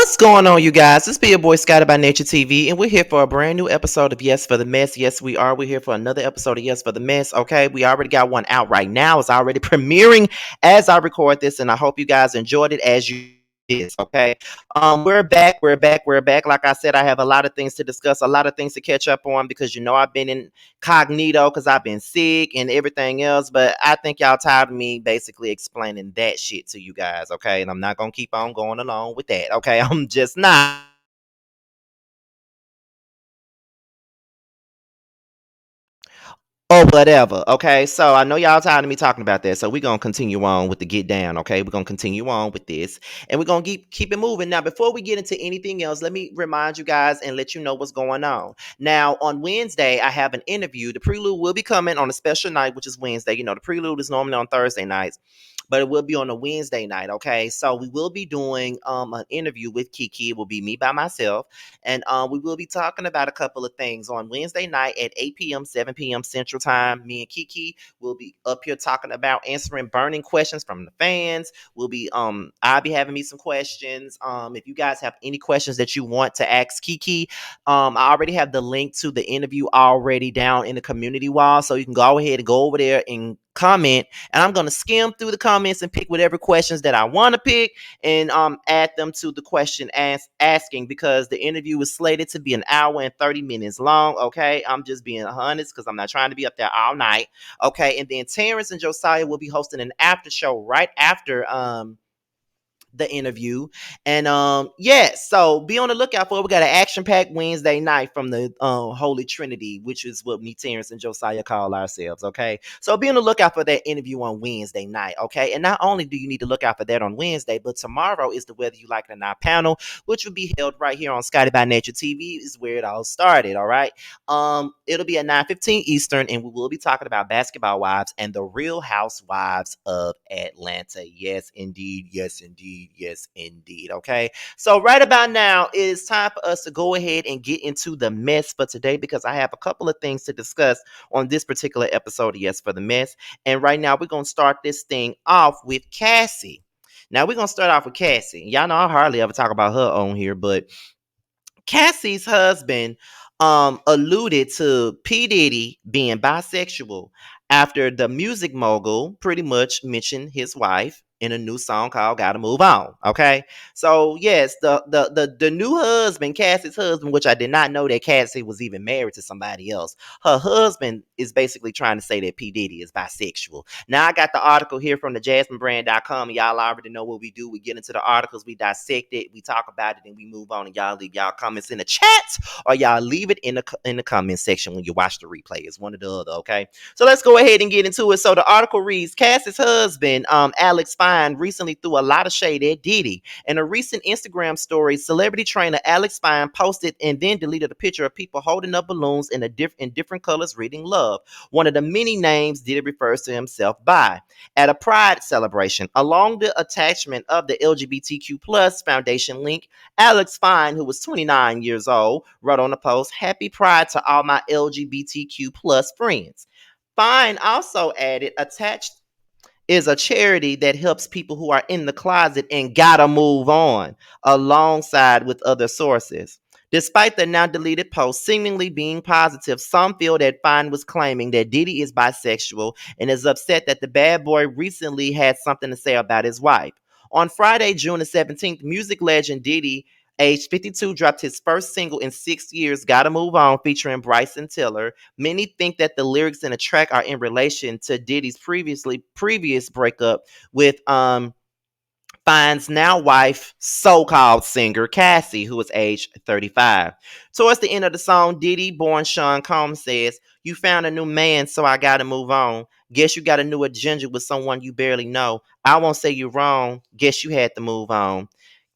What's going on, you guys? It's be your boy Scotty by Nature TV, and we're here for a brand new episode of Yes for the Mess. Yes, we are. We're here for another episode of Yes for the Mess. Okay, we already got one out right now. It's already premiering as I record this, and I hope you guys enjoyed it as you did. Okay, we're back. We're back. We're back. Like I said, I have a lot of things to discuss, a lot of things to catch up on because I've been incognito because I've been sick and everything else. But I think y'all tired of me basically explaining that shit to you guys. Okay, and I'm not gonna keep on going along with that. Okay, I'm just not. Or whatever. Okay. So I know y'all tired of me talking about that. So we're gonna continue on with the get down. Okay. We're gonna continue on with this. And we're gonna keep it moving. Now, before we get into anything else, let me remind you guys and let you know what's going on. Now, on Wednesday, I have an interview. The prelude will be coming on a special night, which is Wednesday. The prelude is normally on Thursday nights, but it will be on a Wednesday night. Okay. So we will be doing an interview with Kiki. It will be me by myself. And we will be talking about a couple of things on Wednesday night at 8 p.m., 7 p.m. Central Time. Me and Kiki will be up here talking about answering burning questions from the fans. I'll be having me some questions. If you guys have any questions that you want to ask Kiki, I already have the link to the interview already down in the community wall. So you can go ahead and go over there and comment, and I'm going to skim through the comments and pick whatever questions that I want to pick and add them to the question asking, because the interview is slated to be an hour and 30 minutes long. Okay, I'm just being honest because I'm not trying to be up there all night. Okay, and then Terrence and Josiah will be hosting an after show right after the interview. And so be on the lookout for it. We got an action-packed Wednesday night from the Holy Trinity, which is what me, Terrence, and Josiah call ourselves. Okay, so be on the lookout for that interview on Wednesday night. Okay, and not only do you need to look out for that on Wednesday, but tomorrow is the Whether You Like It or Not panel, which will be held right here on Scotty by Nature TV. Is where it all started. All right, it'll be at 9:15 Eastern, and we will be talking about Basketball Wives and the Real Housewives of Atlanta. Yes, indeed. Yes, indeed. Yes, indeed. Okay. So right about now, it is time for us to go ahead and get into the mess for today, because I have a couple of things to discuss on this particular episode of Yes for the Mess. And right now, we're going to start this thing off with Cassie. Now, we're going to start off with Cassie. Y'all know I hardly ever talk about her on here, but Cassie's husband alluded to P. Diddy being bisexual after the music mogul pretty much mentioned his wife in a new song called Gotta Move On. Okay. So yes, the new husband, Cassie's husband, which I did not know that Cassie was even married to somebody else. Her husband is basically trying to say that P. Diddy is bisexual. Now I got the article here from the JasmineBrand.com, and y'all already know what we do. We get into the articles, we dissect it, we talk about it, and we move on. And y'all leave y'all comments in the chat, or y'all leave it in the comment section when you watch the replay. It's one or the other. Okay. So let's go ahead and get into it. So the article reads: Cassie's husband, Alex Fine, recently threw a lot of shade at Diddy. In a recent Instagram story, celebrity trainer Alex Fine posted and then deleted a picture of people holding up balloons in different colors reading love, one of the many names Diddy refers to himself by, at a Pride celebration. Along the attachment of the LGBTQ plus foundation link, Alex Fine, who was 29 years old, wrote on the post, "Happy Pride to all my LGBTQ plus friends." Fine also added, "Attached is a charity that helps people who are in the closet and gotta move on," alongside with other sources. Despite the now deleted post seemingly being positive, some feel that Fine was claiming that Diddy is bisexual and is upset that the bad boy recently had something to say about his wife. On Friday, June the 17th, music legend Diddy, age 52, dropped his first single in 6 years, Gotta Move On, featuring Bryson Tiller. Many think that the lyrics in the track are in relation to Diddy's previous breakup with Fine's now wife, so-called singer Cassie, who was aged 35. Towards the end of the song, Diddy, born Sean Combs, says, "You found a new man, so I gotta move on. Guess you got a new agenda with someone you barely know. I won't say you're wrong. Guess you had to move on."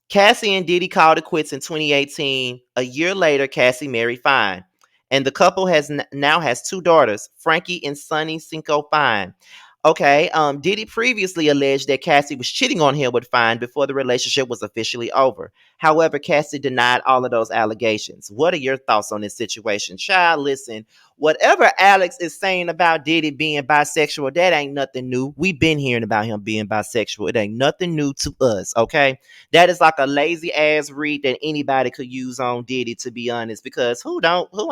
Cassie and Diddy called it quits in 2018. A year later, Cassie married Fine, and the couple now has two daughters, Frankie and Sunny Cinco Fine. Okay, Diddy previously alleged that Cassie was cheating on him with Fine before the relationship was officially over. However, Cassie denied all of those allegations. What are your thoughts on this situation? Child, listen, Whatever Alex is saying about Diddy being bisexual, that ain't nothing new. We've been hearing about him being bisexual. It ain't nothing new to us, okay? That is like a lazy ass read that anybody could use on Diddy, to be honest, because who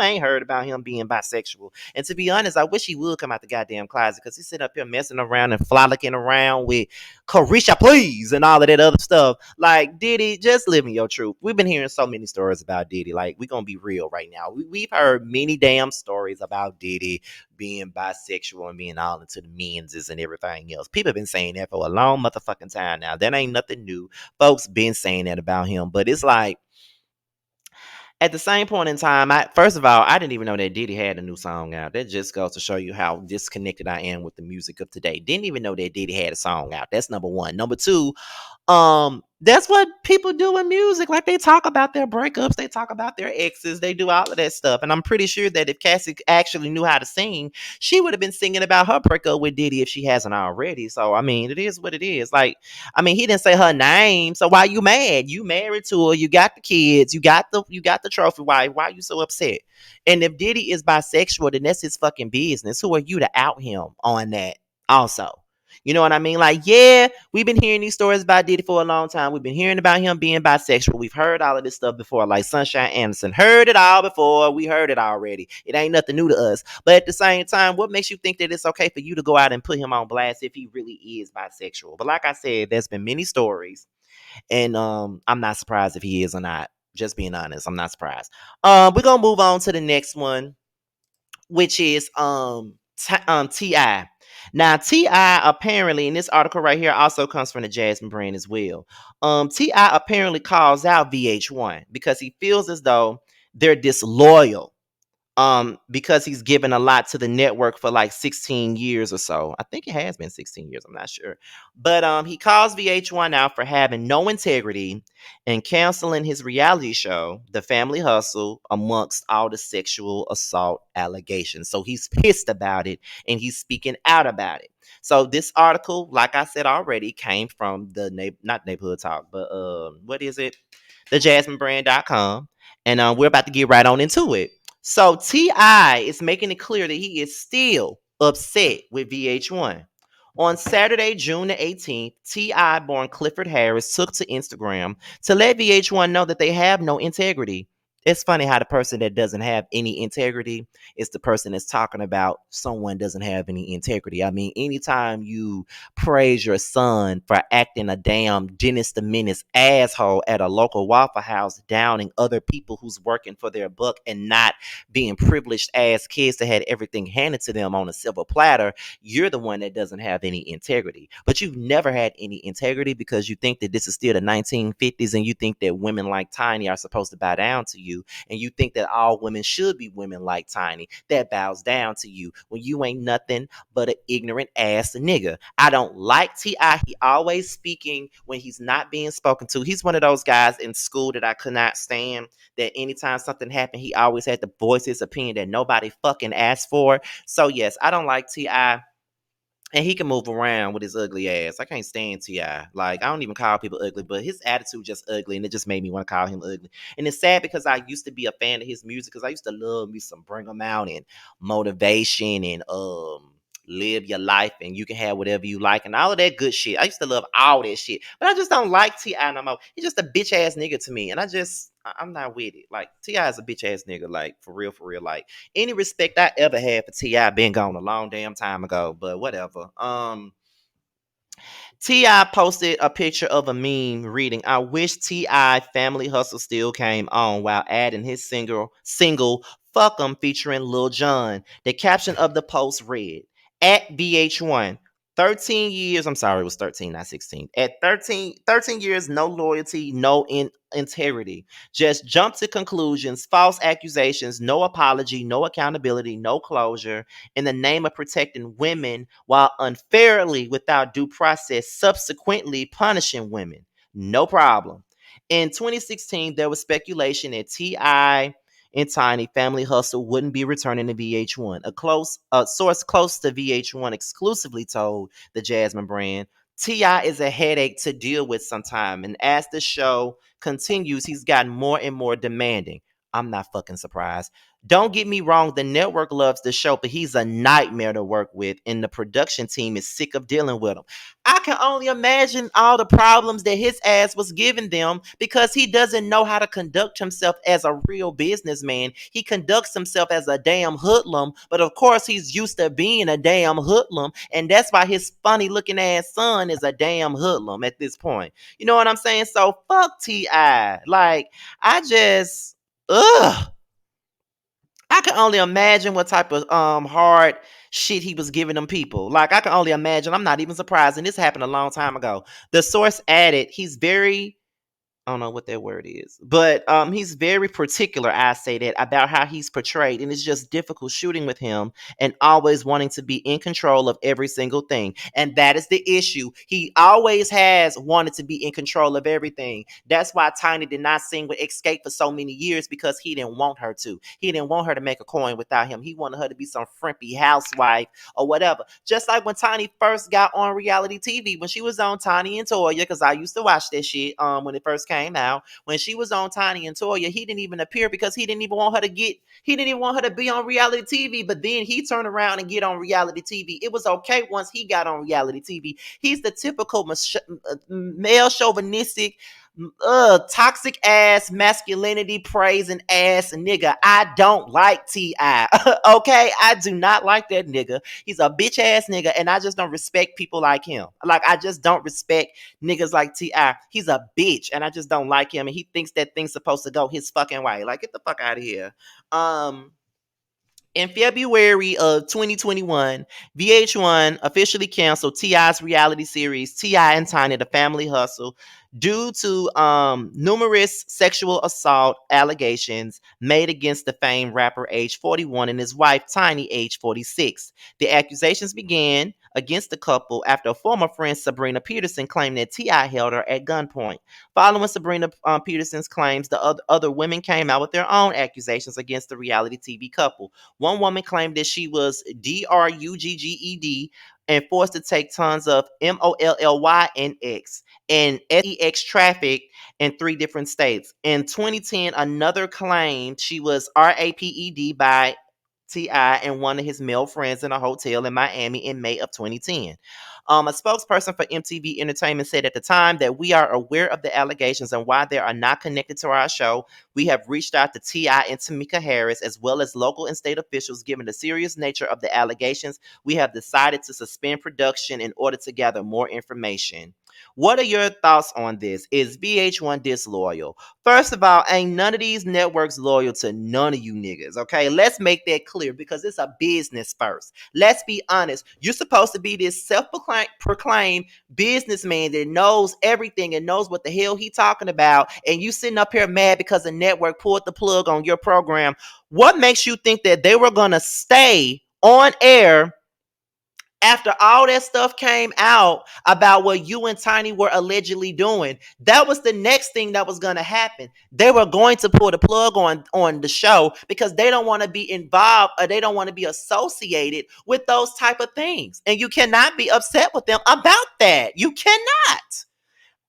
ain't heard about him being bisexual? And to be honest, I wish he would come out the goddamn closet, because he's sitting up here messing around and frolicking around with Carisha, please, and all of that other stuff. Like, Diddy, just living your truth. We've been hearing so many stories about Diddy. Like, we're going to be real right now. We've heard many damn stories about Diddy being bisexual and being all into the menses and everything else. People have been saying that for a long motherfucking time now. That ain't nothing new. Folks been saying that about him. But it's like, at the same point in time, first of all, I didn't even know that Diddy had a new song out. That just goes to show you how disconnected I am with the music of today. Didn't even know that Diddy had a song out. That's number one. Number two, that's what people do in music. Like, they talk about their breakups, they talk about their exes, they do all of that stuff. And I'm pretty sure that if Cassie actually knew how to sing, she would have been singing about her breakup with Diddy if she hasn't already. So I mean, it is what it is. Like, I mean, he didn't say her name, so why you mad? You married to her, you got the kids, you got the trophy wife. Why are you so upset? And if Diddy is bisexual, then that's his fucking business. Who are you to out him on that? Also, you know what I mean? Like, yeah, we've been hearing these stories about Diddy for a long time. We've been hearing about him being bisexual. We've heard all of this stuff before. Like Sunshine Anderson, heard it all before. We heard it already. It ain't nothing new to us. But at the same time, what makes you think that it's okay for you to go out and put him on blast if he really is bisexual? But like I said, there's been many stories, and I'm not surprised if he is or not. Just being honest, I'm not surprised. We're gonna move on to the next one, which is Ti. Now Ti apparently, in this article right here, also comes from the Jasmine brand as well. Ti apparently calls out VH1 because he feels as though they're disloyal, because he's given a lot to the network for like 16 years or so. I think it has been 16 years, I'm not sure. But he calls VH1 out for having no integrity and canceling his reality show, The Family Hustle, amongst all the sexual assault allegations. So he's pissed about it and he's speaking out about it. So this article, like I said already, came from the not neighborhood talk, but what is it? The JasmineBrand.com. And we're about to get right on into it. So Ti is making it clear that he is still upset with VH1. On Saturday, June the 18th, Ti born Clifford Harris took to Instagram to let VH1 know that they have no integrity. It's funny how the person that doesn't have any integrity is the person that's talking about someone doesn't have any integrity. I mean, anytime you praise your son for acting a damn Dennis the Menace asshole at a local Waffle House, downing other people who's working for their buck and not being privileged ass kids that had everything handed to them on a silver platter, you're the one that doesn't have any integrity. But you've never had any integrity because you think that this is still the 1950s and you think that women like Tiny are supposed to bow down to you, and you think that all women should be women like Tiny that bows down to you when you ain't nothing but an ignorant ass nigga. I don't like T.I. He always speaking when he's not being spoken to. He's one of those guys in school that I could not stand, that anytime something happened, he always had to voice his opinion that nobody fucking asked for. So yes, I don't like T.I. And he can move around with his ugly ass. I can't stand T.I. Like, I don't even call people ugly, but his attitude just ugly, and it just made me want to call him ugly. And it's sad because I used to be a fan of his music, because I used to love me some Bring 'em Out and Motivation and Live Your Life and You Can Have Whatever You Like and all of that good shit. I used to love all that shit. But I just don't like T.I. no more. He's just a bitch ass nigga to me. And I'm not with it. Like, T.I. is a bitch ass nigga. Like, for real, for real. Like, any respect I ever had for T.I. been gone a long damn time ago. But whatever. T.I. posted a picture of a meme reading, "I wish T.I. Family Hustle still came on," while adding his single Fuck 'em featuring Lil Jon. The caption of the post read, at VH1, 13 years, I'm sorry, it was 13, not 16. At 13 years, no loyalty, no integrity. Just jump to conclusions, false accusations, no apology, no accountability, no closure, in the name of protecting women while unfairly, without due process, subsequently punishing women. No problem. In 2016, there was speculation that T.I. and Tiny Family Hustle wouldn't be returning to VH1. A source close to VH1 exclusively told the Jasmine brand, T.I. is a headache to deal with sometime, and as the show continues, he's gotten more and more demanding. I'm not fucking surprised. Don't get me wrong, the network loves the show, but he's a nightmare to work with, and the production team is sick of dealing with him. I can only imagine all the problems that his ass was giving them because he doesn't know how to conduct himself as a real businessman. He conducts himself as a damn hoodlum, but of course he's used to being a damn hoodlum, and that's why his funny looking ass son is a damn hoodlum at this point. You know what I'm saying? So fuck T.I. Like, I just, ugh. I can only imagine what type of hard shit he was giving them people. Like, I can only imagine. I'm not even surprised. And this happened a long time ago. The source added, he's very, I don't know what that word is, but he's very particular, I say that, about how he's portrayed, and it's just difficult shooting with him and always wanting to be in control of every single thing. And that is the issue. He always has wanted to be in control of everything. That's why Tiny did not sing with Escape for so many years, because he didn't want her to. He didn't want her to make a coin without him. He wanted her to be some frimpy housewife or whatever. Just like when Tiny first got on reality TV, when she was on Tiny and Toya, because I used to watch that shit when it first came out. When she was on Tiny and Toya, he didn't even appear because he didn't even want her to be on reality TV. But then he turned around and get on reality TV. It was okay once he got on reality TV. He's the typical male chauvinistic, toxic ass masculinity praising ass nigga. I don't like T.I. Okay, I do not like that nigga. He's a bitch ass nigga, and I just don't respect people like him. Like, I just don't respect niggas like T.I. He's a bitch, and I just don't like him. And he thinks that thing's supposed to go his fucking way. Like, get the fuck out of here. In February of 2021, VH1 officially canceled T.I.'s reality series, T.I. and Tiny, The Family Hustle, due to numerous sexual assault allegations made against the famed rapper, age 41, and his wife, Tiny, age 46. The accusations began against the couple after a former friend, Sabrina Peterson, claimed that T.I. held her at gunpoint. Following Sabrina Peterson's claims, the other women came out with their own accusations against the reality TV couple. One woman claimed that she was drugged and forced to take tons of MOLLY and X and SEX traffic in 3 different states. In 2010, another claimed she was RAPED by T.I. and one of his male friends in a hotel in Miami in May of 2010. A spokesperson for MTV Entertainment said at the time that we are aware of the allegations and why they are not connected to our show. We have reached out to T.I. and Tamika Harris, as well as local and state officials. Given the serious nature of the allegations, we have decided to suspend production in order to gather more information. What are your thoughts on this? Is VH1 disloyal? First of all, ain't none of these networks loyal to none of you niggas, okay? Let's make that clear, because it's a business first. Let's be honest. You're supposed to be this self-proclaimed businessman that knows everything and knows what the hell he talking about, and you sitting up here mad because the network pulled the plug on your program. What makes you think that they were going to stay on air after all that stuff came out about what you and Tiny were allegedly doing? That was the next thing that was going to happen. They were going to pull the plug on the show because they don't want to be involved, or they don't want to be associated with those type of things. And you cannot be upset with them about that. You cannot.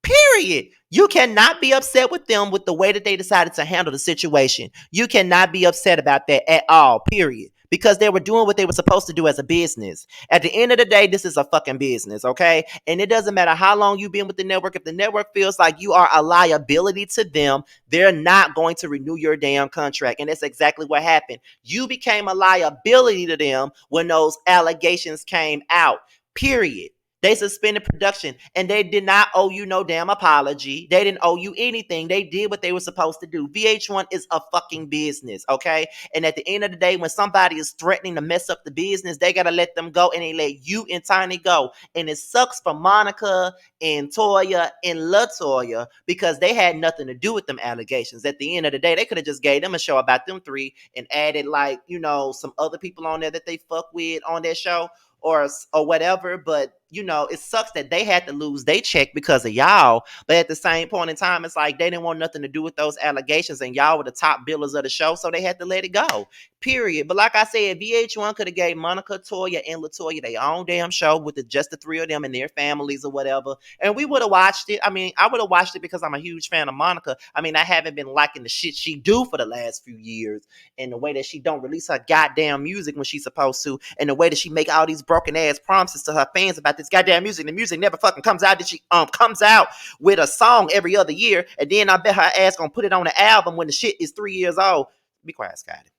Period. You cannot be upset with them with the way that they decided to handle the situation. You cannot be upset about that at all. Period. Because they were doing what they were supposed to do as a business. At the end of the day, this is a fucking business, okay? And it doesn't matter how long you've been with the network. If the network feels like you are a liability to them, they're not going to renew your damn contract. And that's exactly what happened. You became a liability to them when those allegations came out. Period. They suspended production, and they did not owe you no damn apology. They didn't owe you anything. They did what they were supposed to do. VH1 is a fucking business, okay? And at the end of the day, when somebody is threatening to mess up the business, they got to let them go, and they let you and Tiny go. And it sucks for Monica and Toya and LaToya, because they had nothing to do with them allegations. At the end of the day, they could have just gave them a show about them 3 and added, like, some other people on there that they fuck with on that show, or whatever. But it sucks that they had to lose their check because of y'all. But at the same point in time, it's like they didn't want nothing to do with those allegations, and y'all were the top billers of the show, so they had to let it go. Period. But like I said, VH1 could have gave Monica, Toya, and Latoya their own damn show with just the three of them and their families or whatever, and we would have watched it. I mean, I would have watched it because I'm a huge fan of Monica. I mean, I haven't been liking the shit she do for the last few years, and the way that she don't release her goddamn music when she's supposed to, and the way that she make all these broken ass promises to her fans about this goddamn music. The music never fucking comes out. That she comes out with a song every other year, and then I bet her ass gonna put it on the album when the shit is 3 years old. Be quiet, Scotty.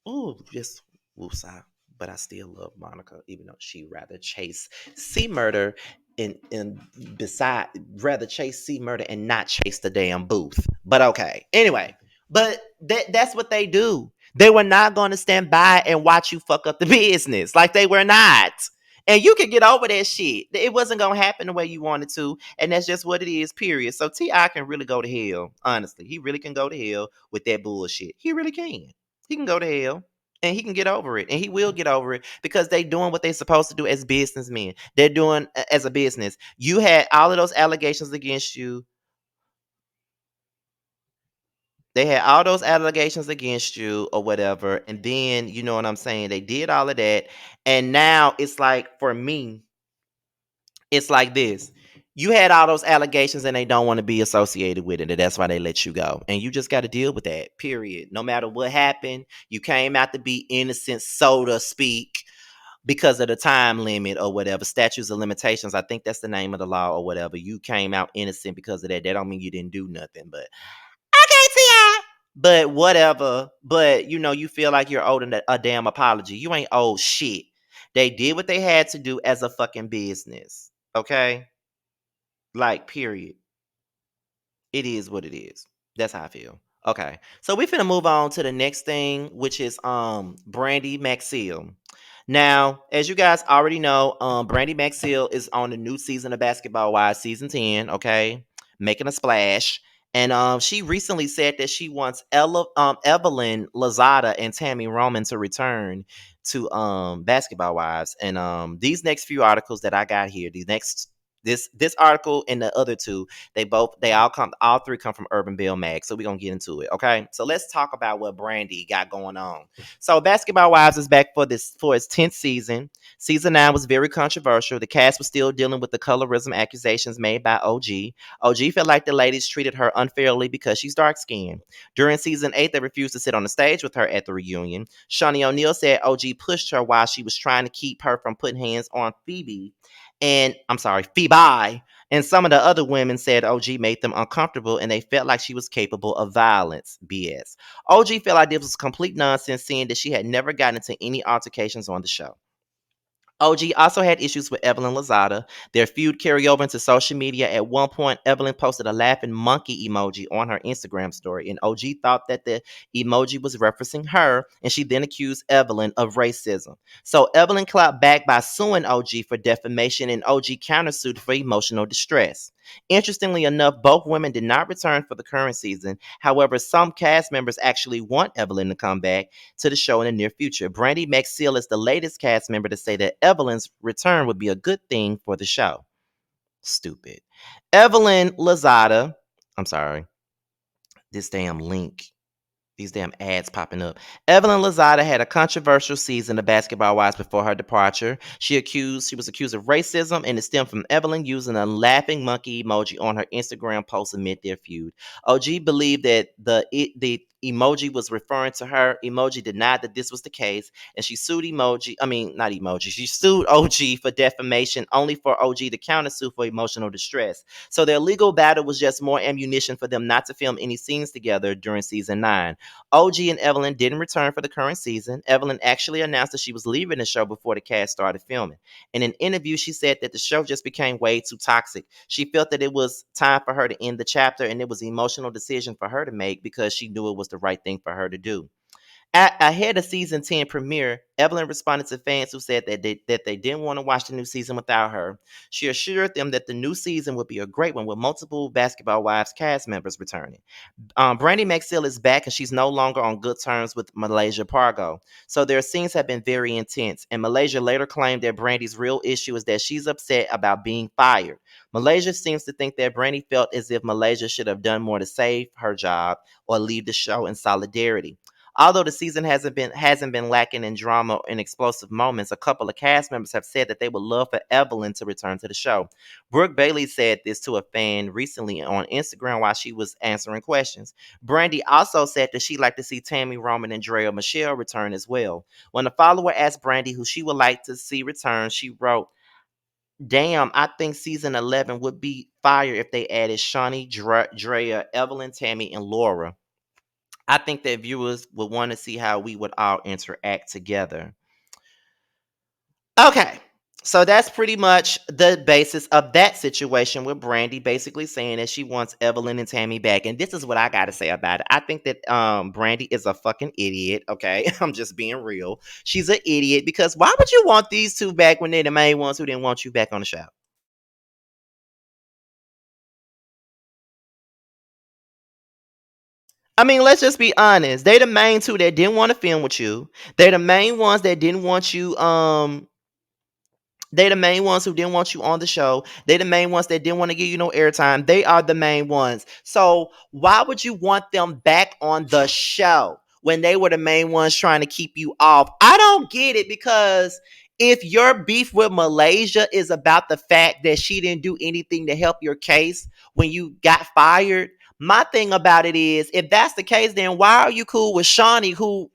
Ooh, just woosah. But I still love Monica, even though she rather chase C Murder and beside rather chase C Murder and not chase the damn booth. But okay. Anyway, but that's what they do. They were not going to stand by and watch you fuck up the business. Like they were not. And you can get over that shit. It wasn't going to happen the way you wanted to. And that's just what it is, period. So T.I. can really go to hell. Honestly, he really can go to hell with that bullshit. He really can. He can go to hell and he can get over it, and he will get over it because they doing what they're supposed to do as businessmen. They're doing as a business. You had all of those allegations against you. They had all those allegations against you or whatever, and then you know what I'm saying. They did all of that, and now it's like for me, it's like this. You had all those allegations and they don't want to be associated with it. And that's why they let you go. And you just got to deal with that, period. No matter what happened, you came out to be innocent, so to speak, because of the time limit or whatever. Statutes of limitations. I think that's the name of the law or whatever. You came out innocent because of that. That don't mean you didn't do nothing. But okay, T.I. But whatever. But you feel like you're owed a damn apology. You ain't owed shit. They did what they had to do as a fucking business. Okay? Like, period. It is what it is. That's how I feel. Okay. So we finna move on to the next thing, which is Brandi Maxiell. Now, as you guys already know, Brandi Maxiell is on the new season of Basketball Wives, season 10, okay? Making a splash. And she recently said that she wants Evelyn Lozada and Tammy Roman to return to Basketball Wives. And these next few articles that I got here, this article and the other two, all three come from Urban Bill Mag. So we're gonna get into it. Okay. So let's talk about what Brandi got going on. So Basketball Wives is back for its 10th season. Season 9 was very controversial. The cast was still dealing with the colorism accusations made by OG. OG felt like the ladies treated her unfairly because she's dark skinned. During season 8, they refused to sit on the stage with her at the reunion. Shawnee O'Neal said OG pushed her while she was trying to keep her from putting hands on Phoebe. And I'm sorry, Phoebe. And some of the other women said OG made them uncomfortable and they felt like she was capable of violence. BS. OG felt like this was complete nonsense, seeing that she had never gotten into any altercations on the show. OG also had issues with Evelyn Lozada. Their feud carried over into social media. At one point, Evelyn posted a laughing monkey emoji on her Instagram story, and OG thought that the emoji was referencing her, and she then accused Evelyn of racism. So Evelyn clapped back by suing OG for defamation, and OG countersued for emotional distress. Interestingly enough, both women did not return for the current season. However, some cast members actually want Evelyn to come back to the show in the near future. Brandi Maxiell is the latest cast member to say that Evelyn's return would be a good thing for the show. Stupid. Evelyn Lozada, I'm sorry, this damn link. These damn ads popping up. Evelyn Lozada had a controversial season of Basketball Wives before her departure. She was accused of racism, and it stemmed from Evelyn using a laughing monkey emoji on her Instagram post amid their feud. OG believed that the emoji was referring to her. Emoji denied that this was the case, and she sued not emoji. She sued OG for defamation, only for OG to countersue for emotional distress. So their legal battle was just more ammunition for them not to film any scenes together during season 9. OG and Evelyn didn't return for the current season. Evelyn actually announced that she was leaving the show before the cast started filming. In an interview, she said that the show just became way too toxic. She felt that it was time for her to end the chapter, and it was an emotional decision for her to make because she knew it was the right thing for her to do. Ahead of season 10 premiere, Evelyn responded to fans who said that they didn't want to watch the new season without her. She assured them that the new season would be a great one with multiple Basketball Wives cast members returning. Brandi Maxiell is back and she's no longer on good terms with Malaysia Pargo. So their scenes have been very intense. And Malaysia later claimed that Brandi's real issue is that she's upset about being fired. Malaysia seems to think that Brandi felt as if Malaysia should have done more to save her job or leave the show in solidarity. Although the season hasn't been lacking in drama and explosive moments, a couple of cast members have said that they would love for Evelyn to return to the show. Brooke Bailey said this to a fan recently on Instagram while she was answering questions. Brandi also said that she'd like to see Tammy, Roman, and Drea Michelle return as well. When a follower asked Brandi who she would like to see return, she wrote, "Damn, I think season 11 would be fire if they added Shawnee, Drea, Evelyn, Tammy, and Laura. I think that viewers would want to see how we would all interact together." Okay. So that's pretty much the basis of that situation with Brandi basically saying that she wants Evelyn and Tammy back. And this is what I gotta say about it. I think that Brandi is a fucking idiot. Okay. I'm just being real. She's an idiot because why would you want these two back when they're the main ones who didn't want you back on the show? I mean, let's just be honest. They the main two that didn't want to film with you. They the main ones that didn't want you they the main ones who didn't want you on the show. They the main ones that didn't want to give you no airtime. They are the main ones. So why would you want them back on the show when they were the main ones trying to keep you off? I don't get it because if your beef with Malaysia is about the fact that she didn't do anything to help your case when you got fired, my thing about it is if that's the case, then why are you cool with Shawnee who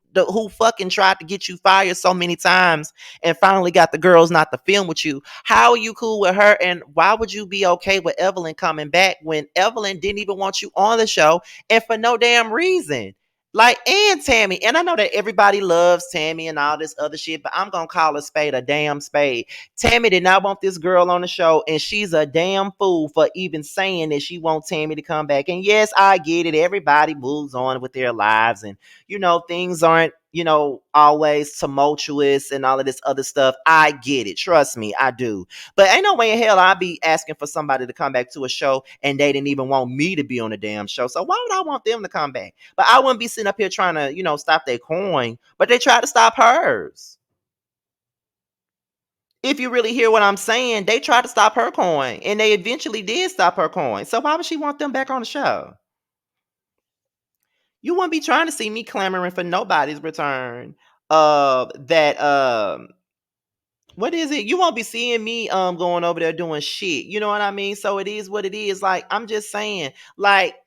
fucking tried to get you fired so many times and finally got the girls not to film with you? How are you cool with her? And why would you be okay with Evelyn coming back when Evelyn didn't even want you on the show and for no damn reason? Like, and Tammy, and I know that everybody loves Tammy and all this other shit, but I'm gonna call a spade a damn spade. Tammy did not want this girl on the show, and she's a damn fool for even saying that she wants Tammy to come back. And yes, I get it. Everybody moves on with their lives, and things aren't, always tumultuous and all of this other stuff. I get it. Trust me, I do. But ain't no way in hell I'd be asking for somebody to come back to a show and they didn't even want me to be on the damn show. So why would I want them to come back? But I wouldn't be sitting up here trying to, stop their coin, but they tried to stop hers. If you really hear what I'm saying, they tried to stop her coin and they eventually did stop her coin. So why would she want them back on the show? You wouldn't be trying to see me clamoring for nobody's return. That what is it? You won't be seeing me going over there doing shit. You know what I mean? So it is what it is. Like, I'm just saying, like,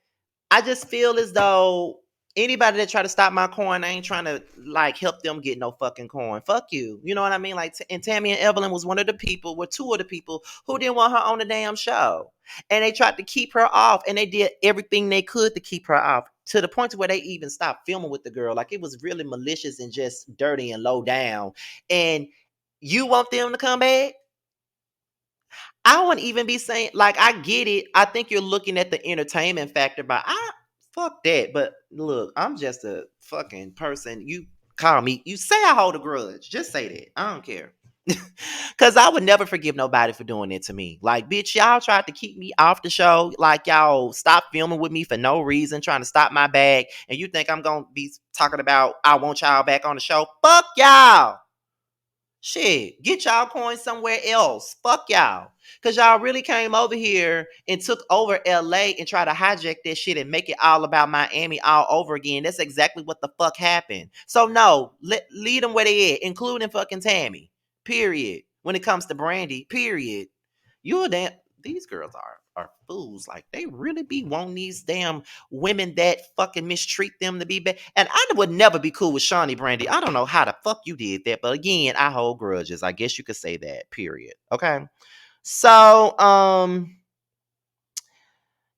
I just feel as though anybody that try to stop my coin, I ain't trying to like help them get no fucking coin. Fuck you. You know what I mean? Like, and Tammy and Evelyn was were two of the people who didn't want her on the damn show, and they tried to keep her off, and they did everything they could to keep her off. To the point to where they even stopped filming with the girl. Like, it was really malicious and just dirty and low down. And you want them to come back? I wouldn't even be saying, like, I get it. I think you're looking at the entertainment factor, but I fuck that. But look, I'm just a fucking person. You call me, you say I hold a grudge. Just say that. I don't care. Cause I would never forgive nobody for doing it to me. Like, bitch, y'all tried to keep me off the show. Like, y'all stop filming with me for no reason, trying to stop my bag. And you think I'm gonna be talking about I want y'all back on the show? Fuck y'all. Shit, get y'all coins somewhere else. Fuck y'all. Cause y'all really came over here and took over LA and tried to hijack that shit and make it all about Miami all over again. That's exactly what the fuck happened. So no, lead them where they at, including fucking Tammy. Period. When it comes to Brandi, period. You're damn these girls are fools. Like, they really be wanting these damn women that fucking mistreat them to be bad. And I would never be cool with Shawnee Brandi. I don't know how the fuck you did that, but again, I hold grudges. I guess you could say that. Period. Okay. So,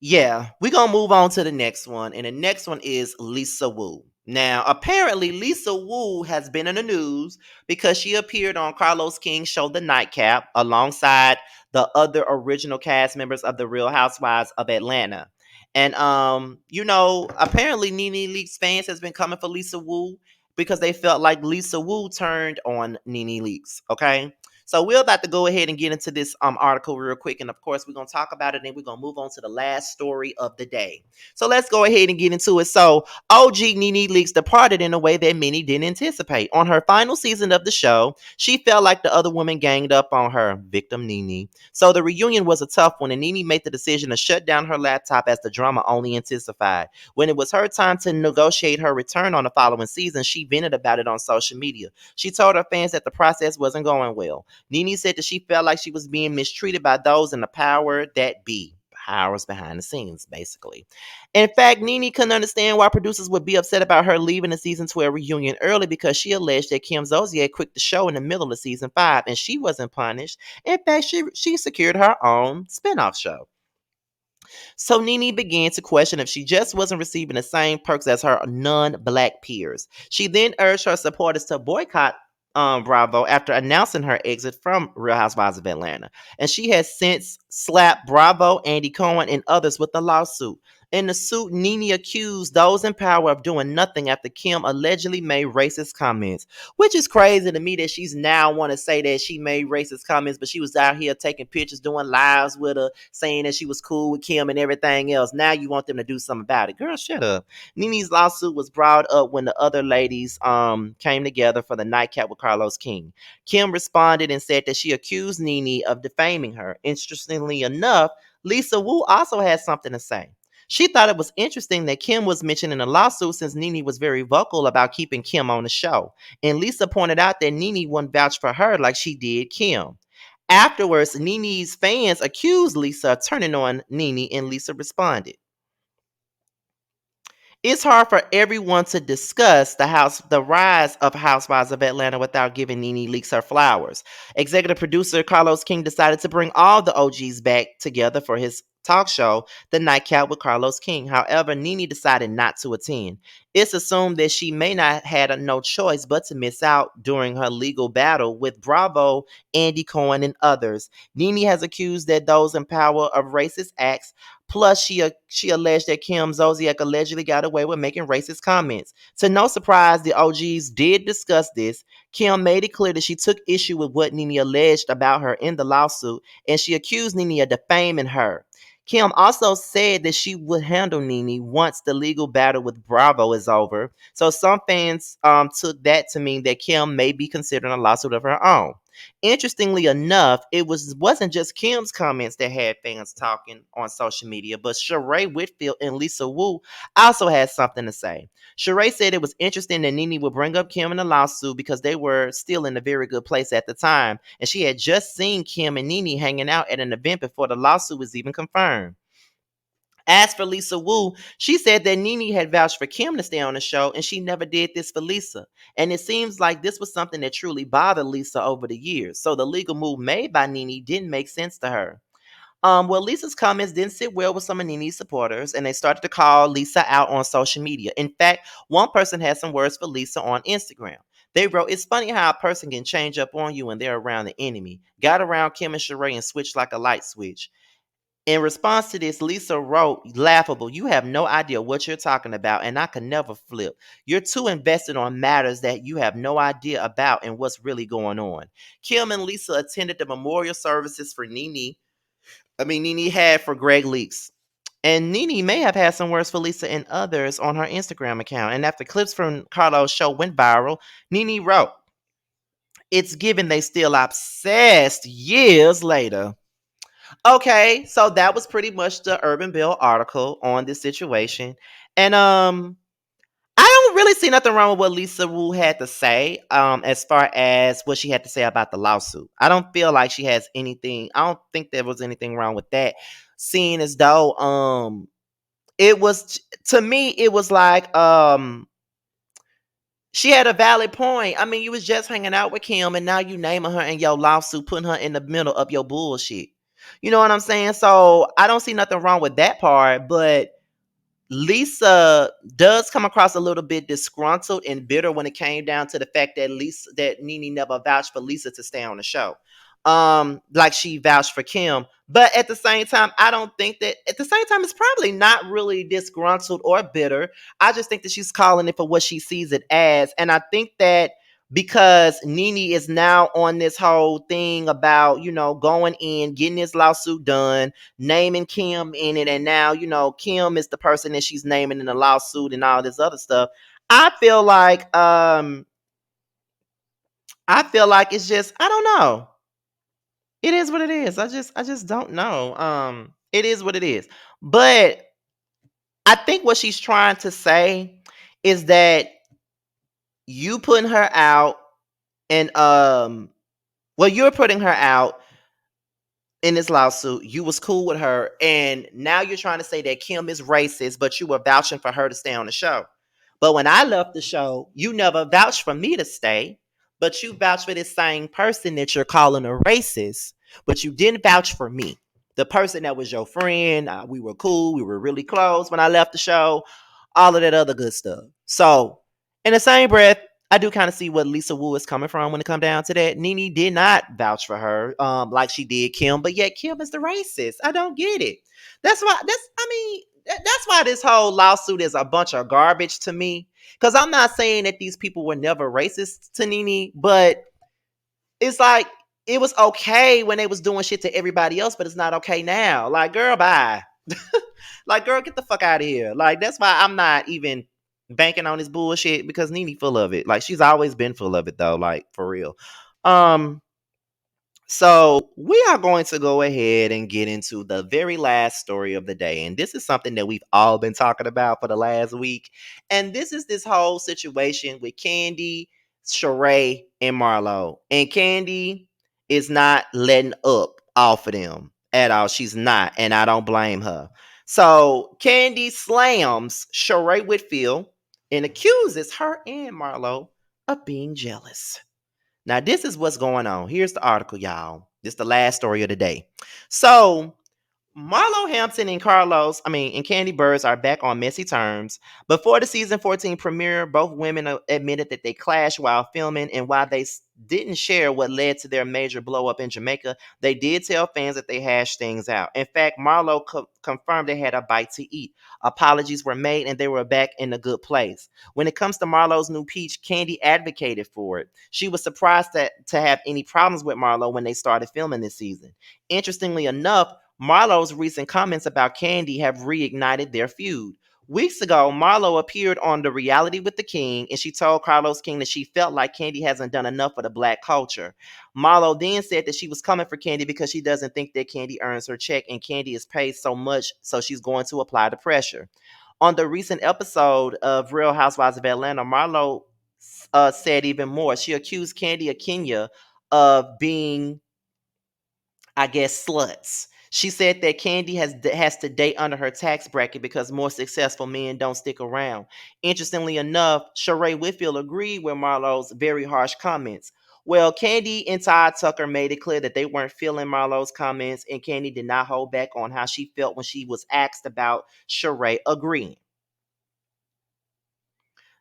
yeah, we're gonna move on to the next one, and the next one is Lisa Wu. Now, apparently, Lisa Wu has been in the news because she appeared on Carlos King's show, The Nightcap, alongside the other original cast members of The Real Housewives of Atlanta. And apparently, Nene Leakes fans has been coming for Lisa Wu. because they felt like Lisa Wu turned on Nene Leakes. Okay. So we're about to go ahead and get into this article real quick. And of course, we're going to talk about it and we're going to move on to the last story of the day. So let's go ahead and get into it. So OG Nene Leakes departed in a way that many didn't anticipate. On her final season of the show, she felt like the other women ganged up on her, victim Nene. So the reunion was a tough one, and Nene made the decision to shut down her laptop as the drama only intensified. When it was her time to negotiate her return on the following season, she vented about it on social media. She told her fans that the process wasn't going well. Nene said that she felt like she was being mistreated by those in the power that be. Powers behind the scenes, basically. In fact, Nene couldn't understand why producers would be upset about her leaving the season 12 reunion early because she alleged that Kim Zolciak quit the show in the middle of season 5 and she wasn't punished. In fact, she secured her own spinoff show. So Nene began to question if she just wasn't receiving the same perks as her non-black peers. She then urged her supporters to boycott Bravo after announcing her exit from Real Housewives of Atlanta. And she has since slapped Bravo, Andy Cohen, and others with a lawsuit. In the suit, Nene accused those in power of doing nothing after Kim allegedly made racist comments, which is crazy to me that she's now want to say that she made racist comments, but she was out here taking pictures, doing lives with her, saying that she was cool with Kim and everything else. Now you want them to do something about it. Girl, shut up. Nene's lawsuit was brought up when the other ladies came together for the nightcap with Carlos King. Kim responded and said that she accused Nene of defaming her. Interestingly enough, Lisa Wu also had something to say. She thought it was interesting that Kim was mentioned in the lawsuit since Nene was very vocal about keeping Kim on the show. And Lisa pointed out that Nene wouldn't vouch for her like she did Kim. Afterwards, Nene's fans accused Lisa of turning on Nene, and Lisa responded. It's hard for everyone to discuss the rise of Housewives of Atlanta without giving Nene Leakes her flowers. Executive producer Carlos King decided to bring all the OGs back together for his talk show, The Nightcap with Carlos King. However, Nene decided not to attend. It's assumed that she may not had no choice but to miss out during her legal battle with Bravo, Andy Cohen, and others. Nene has accused that those in power of racist acts. Plus, she alleged that Kim Zolciak allegedly got away with making racist comments. To no surprise, the OGs did discuss this. Kim made it clear that she took issue with what Nene alleged about her in the lawsuit, and she accused Nene of defaming her. Kim also said that she would handle Nene once the legal battle with Bravo is over. So some fans took that to mean that Kim may be considering a lawsuit of her own. Interestingly enough, wasn't just Kim's comments that had fans talking on social media, but Sheree Whitfield and Lisa Wu also had something to say. Sheree said it was interesting that Nene would bring up Kim in the lawsuit because they were still in a very good place at the time, and she had just seen Kim and Nene hanging out at an event before the lawsuit was even confirmed. As for Lisa Wu, she said that Nene had vouched for Kim to stay on the show, and she never did this for Lisa. And it seems like this was something that truly bothered Lisa over the years. So the legal move made by Nene didn't make sense to her. Well, Lisa's comments didn't sit well with some of Nene's supporters, and they started to call Lisa out on social media. In fact, one person had some words for Lisa on Instagram. They wrote, "It's funny how a person can change up on you when they're around the enemy. Got around Kim and Sheree and switched like a light switch." In response to this, Lisa wrote, "Laughable, you have no idea what you're talking about, and I can never flip. You're too invested on matters that you have no idea about and what's really going on." Kim and Lisa attended the memorial services for Nene had for Greg Leaks. And Nene may have had some words for Lisa and others on her Instagram account. And after clips from Carlos' show went viral, Nene wrote, "It's given they still obsessed years later." Okay, so that was pretty much the Urban Bill article on this situation. And I don't really see nothing wrong with what Lisa Wu had to say as far as what she had to say about the lawsuit. I don't feel like she has anything. I don't think there was anything wrong with that. Seeing as though it was, to me it was like she had a valid point. I mean, you was just hanging out with Kim and now you naming her in your lawsuit, putting her in the middle of your bullshit. You know what I'm saying? So I don't see nothing wrong with that part, but Lisa does come across a little bit disgruntled and bitter when it came down to the fact that Nene never vouched for Lisa to stay on the show. like she vouched for Kim. But at the same time, I don't think that at the same time it's probably not really disgruntled or bitter. I just think that she's calling it for what she sees it as. And I think that because Nene is now on this whole thing about, going in, getting this lawsuit done, naming Kim in it, and now, Kim is the person that she's naming in the lawsuit and all this other stuff. I feel like it's just, I don't know. It is what it is. I just don't know. It is what it is. But I think what she's trying to say is that you putting her out and well, you're putting her out in this lawsuit. You was cool with her, and now you're trying to say that Kim is racist, but you were vouching for her to stay on the show. But when I left the show, you never vouched for me to stay, but you vouched for this same person that you're calling a racist, but you didn't vouch for me. The person that was your friend, we were cool, we were really close when I left the show, all of that other good stuff. So, in the same breath, I do kind of see what Lisa Wu is coming from when it come down to that. Nene did not vouch for her, like she did Kim, but yet Kim is the racist. I don't get it. That's why this whole lawsuit is a bunch of garbage to me. Because I'm not saying that these people were never racist to Nene, but it's like it was okay when they was doing shit to everybody else, but it's not okay now. Like, girl, bye. Like, girl, get the fuck out of here. Like, that's why I'm not even banking on this bullshit because Nene full of it. Like, she's always been full of it though. Like, for real. Um, so we are going to go ahead and get into the very last story of the day. And this is something that we've all been talking about for the last week. And this is this whole situation with Kandi, Sheree, and Marlo. And Kandi is not letting up off of them at all. She's not. And I don't blame her. So Kandi slams Sheree Whitfield and accuses her and Marlo of being jealous. Now, this is what's going on. Here's the article, y'all. This is the last story of the day. So, Marlo Hampton and Kandi Burruss are back on messy terms. Before the season 14 premiere, both women admitted that they clashed while filming, and while they didn't share what led to their major blow up in Jamaica, they did tell fans that they hashed things out. In fact, Marlo confirmed they had a bite to eat. Apologies were made, and they were back in a good place. When it comes to Marlo's new peach, Kandi advocated for it. She was surprised to have any problems with Marlo when they started filming this season. Interestingly enough, Marlo's recent comments about Kandi have reignited their feud. Weeks ago, Marlo appeared on The Reality with the King, and she told Carlos King that she felt like Kandi hasn't done enough for the black culture. Marlo then said that she was coming for Kandi because she doesn't think that Kandi earns her check, and Kandi is paid so much, so she's going to apply the pressure. On the recent episode of Real Housewives of Atlanta, Marlo said even more. She accused Kandi of Kenya of being, I guess, sluts. She said that Kandi has to date under her tax bracket because more successful men don't stick around. Interestingly enough, Sheree Whitfield agreed with Marlo's very harsh comments. Well, Kandi and Todd Tucker made it clear that they weren't feeling Marlo's comments, and Kandi did not hold back on how she felt when she was asked about Sheree agreeing.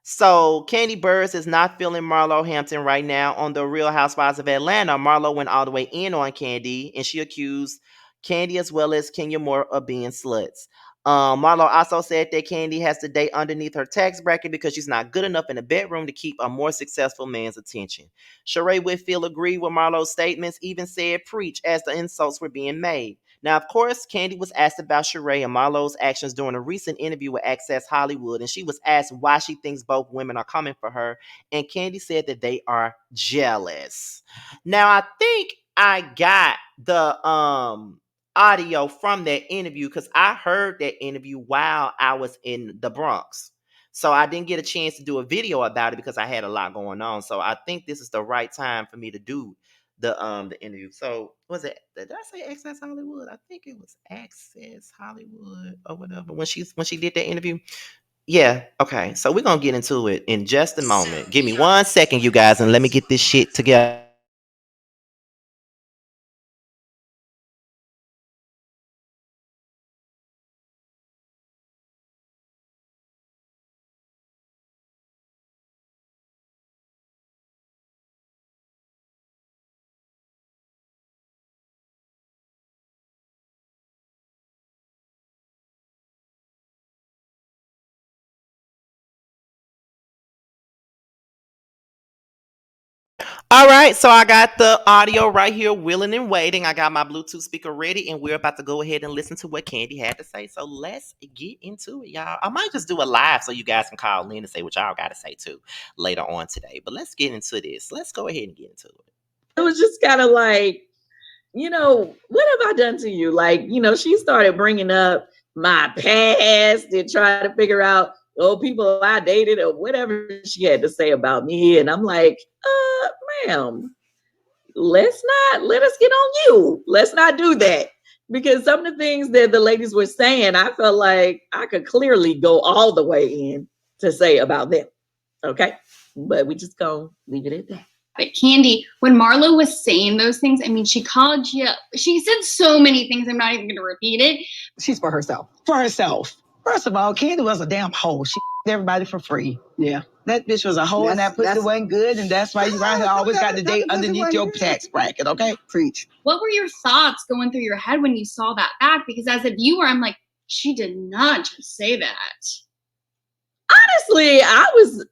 So Kandi Burruss is not feeling Marlo Hampton right now on the Real Housewives of Atlanta. Marlo went all the way in on Kandi, and she accused Kandi as well as Kenya Moore of being sluts. Marlo also said that Kandi has to date underneath her tax bracket because she's not good enough in the bedroom to keep a more successful man's attention. Sheree Whitfield agreed with Marlo's statements, even said preach as the insults were being made. Now, of course, Kandi was asked about Sheree and Marlo's actions during a recent interview with Access Hollywood, and she was asked why she thinks both women are coming for her, and Kandi said that they are jealous. Now, I think I got the audio from that interview because I heard that interview while I was in the Bronx. So I didn't get a chance to do a video about it because I had a lot going on. So I think this is the right time for me to do the interview. So was it, did I say Access Hollywood? I think it was Access Hollywood or whatever when she did that interview. Yeah, okay. So we're gonna get into it in just a moment. Give me 1 second, you guys, and let me get this shit together. All right, so I got the audio right here, willing and waiting. I got my Bluetooth speaker ready, and we're about to go ahead and listen to what Kandi had to say. So let's get into it, y'all. I might just do a live so you guys can call in and say what y'all got to say too later on today. But let's get into this. Let's go ahead and get into it. It was just kind of like, what have I done to you? Like, she started bringing up my past and trying to figure out, people I dated or whatever she had to say about me. And I'm like, ma'am, let us get on you. Let's not do that. Because some of the things that the ladies were saying, I felt like I could clearly go all the way in to say about them. Okay. But we just gonna leave it at that. But Kandi, when Marlo was saying those things, I mean, she called you. She said so many things. I'm not even going to repeat it. She's for herself. For herself. First of all, Kandi was a damn hoe. She everybody for free. Yeah. That bitch was a hoe and that pussy wasn't good. And that's why you right here always got the date underneath your tax bracket, okay? Preach. What were your thoughts going through your head when you saw that back? Because as a viewer, I'm like, she did not just say that. Honestly, I was,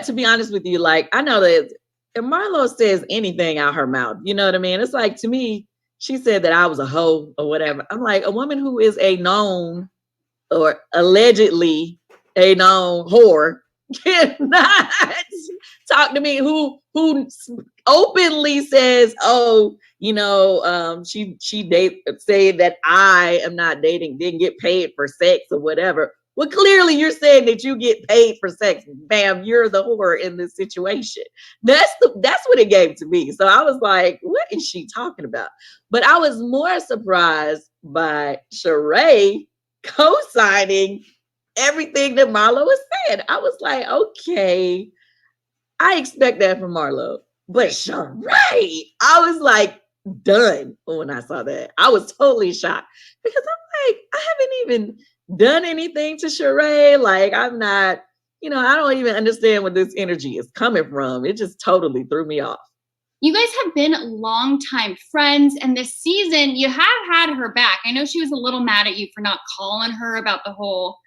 to be honest with you, like, I know that if Marlo says anything out her mouth, you know what I mean? It's like, to me, she said that I was a hoe or whatever. I'm like, a woman who is a known or allegedly a known whore cannot talk to me who openly says, she say that I am not dating, didn't get paid for sex or whatever. Well, clearly you're saying that you get paid for sex. Bam, you're the whore in this situation. That's what it gave to me. So I was like, what is she talking about? But I was more surprised by Sheree co-signing everything that Marlo was saying. I was like, okay, I expect that from Marlo. But Sheree, I was like done when I saw that. I was totally shocked because I'm like, I haven't even done anything to Sheree. Like, I'm not, I don't even understand where this energy is coming from. It just totally threw me off. You guys have been longtime friends, and this season you have had her back. I know she was a little mad at you for not calling her about the whole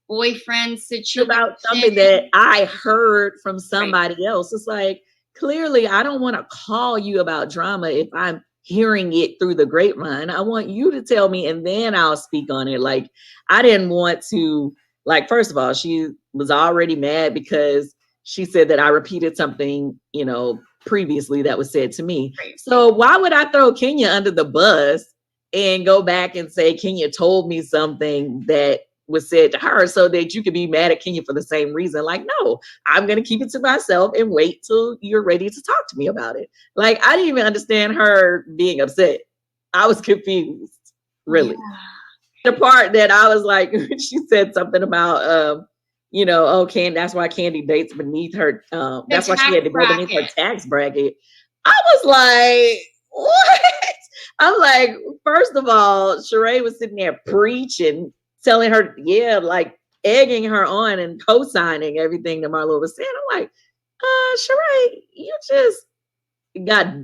boyfriend situation. About something that I heard from somebody else. It's like, clearly, I don't want to call you about drama if I'm hearing it through the grapevine. I want you to tell me, and then I'll speak on it. Like, I didn't want to, like, first of all, she was already mad because she said that I repeated something, previously that was said to me. Right. So why would I throw Kenya under the bus and go back and say Kenya told me something that was said to her so that you could be mad at Kenya for the same reason? Like, no, I'm going to keep it to myself and wait till you're ready to talk to me about it. Like, I didn't even understand her being upset. I was confused, really. Yeah. The part that I was like, she said something about, that's why Kandi dates beneath her. That's why she had to go beneath her tax bracket. I was like, what? I'm like, first of all, Sheree was sitting there preaching, telling her, like egging her on and co-signing everything that Marlo was saying. I'm like, Sheree, you just got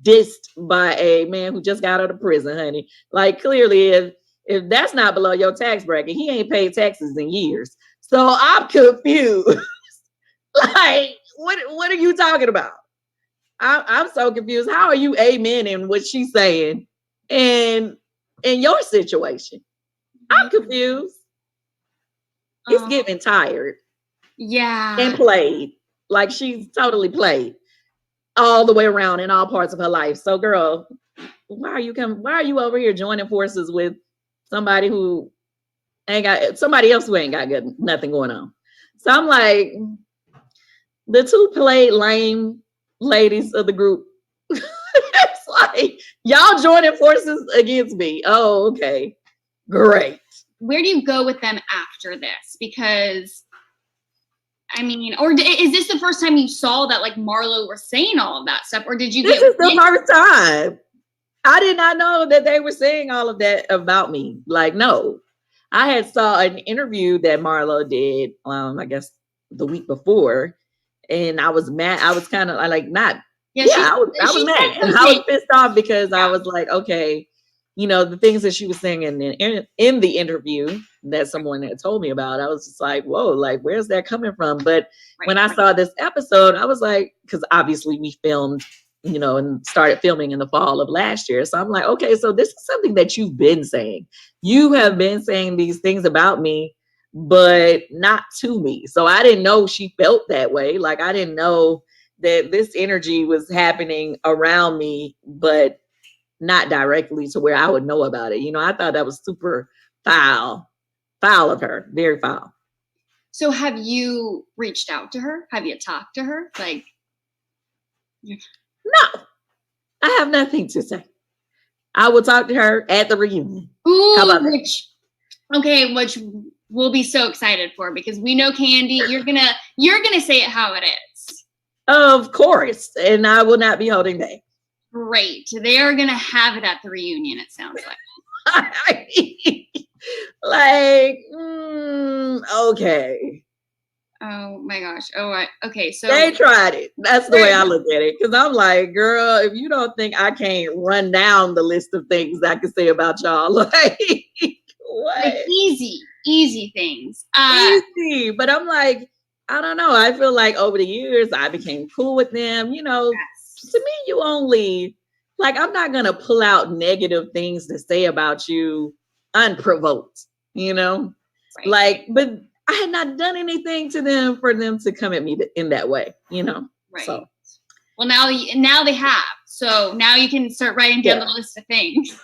dissed by a man who just got out of prison, honey. Like, clearly, if that's not below your tax bracket, he ain't paid taxes in years. So I'm confused. Like, what are you talking about? I'm so confused. How are you amening what she's saying and in your situation? I'm confused. It's getting tired. Yeah. And played. Like, she's totally played all the way around in all parts of her life. So, girl, why are you over here joining forces with somebody who somebody else who ain't got nothing going on? So I'm like, the two played lame ladies of the group. It's like, y'all joining forces against me. Oh, okay. Great. Where do you go with them after this? Because, I mean, or is this the first time you saw that, like, Marlo were saying all of that stuff? Or did you This is the first time. I did not know that they were saying all of that about me. Like, no. I had saw an interview that Marlo did, I guess the week before, and I was mad. I was kind of like, not. Yeah, I was mad. And I was pissed off because I was like, okay, you know, the things that she was saying in the interview that someone had told me about, I was just like, whoa, like, where's that coming from? But when I saw this episode, I was like, because obviously we filmed, you know, and started filming in the fall of last year. So I'm like, okay, so this is something that you've been saying. You have been saying these things about me, but not to me. So I didn't know she felt that way. Like, I didn't know that this energy was happening around me, but not directly to where I would know about it. You know, I thought that was super foul of her, very foul. So have you reached out to her? Have you talked to her? Like, no, I have nothing to say. I will talk to her at the reunion. Ooh, how about that? Which we'll be so excited for, because we know Kandi, you're gonna say it how it is. Of course, and I will not be holding back. Great. They are going to have it at the reunion, it sounds like. Like, okay. Oh my gosh. Okay. So they tried it. That's the way I look at it. Because I'm like, girl, if you don't think I can't run down the list of things I can say about y'all, like, what? Like easy things. Easy. But I'm like, I don't know. I feel like over the years, I became cool with them. You know, to me, you only, like, I'm not going to pull out negative things to say about you unprovoked, you know? Right. Like, but I had not done anything to them for them to come at me in that way, you know? Right. So. Well, now they have. So now you can start writing down the list of things.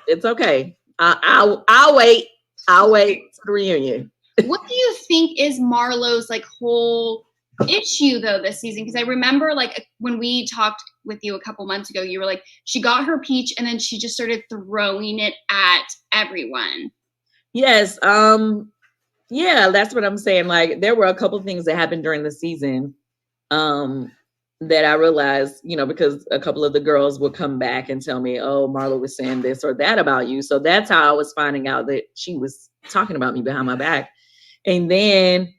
It's okay. I'll wait. I'll wait for the reunion. What do you think is Marlo's like whole issue though this season? Because I remember like when we talked with you a couple months ago, you were like, she got her peach and then she just started throwing it at everyone. Yes. Yeah, that's what I'm saying. Like, there were a couple of things that happened during the season that I realized, you know, because a couple of the girls would come back and tell me, oh, Marlo was saying this or that about you. So that's how I was finding out that she was talking about me behind my back. And then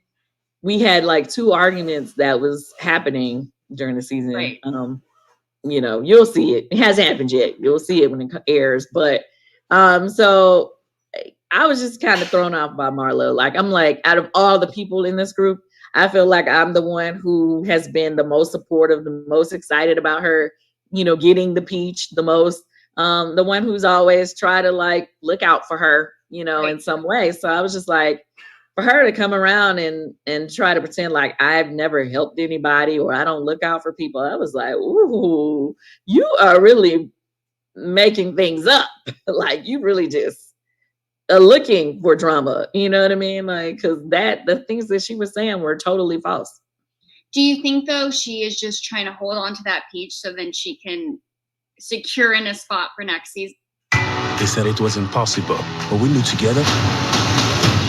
we had like 2 arguments that was happening during the season. Right. You know, you'll see it. It hasn't happened yet. You'll see it when it airs. But so I was just kind of thrown off by Marlo. Like, I'm like, out of all the people in this group, I feel like I'm the one who has been the most supportive, the most excited about her, you know, getting the peach the most. The one who's always tried to like look out for her, you know, in some way. So I was just like, for her to come around and try to pretend like I've never helped anybody or I don't look out for people, I was like, ooh, you are really making things up. Like, you really just looking for drama, you know what I mean? Like, because the things that she was saying were totally false. Do you think though she is just trying to hold on to that peach so then she can secure in a spot for next season? They said it was impossible, but we knew together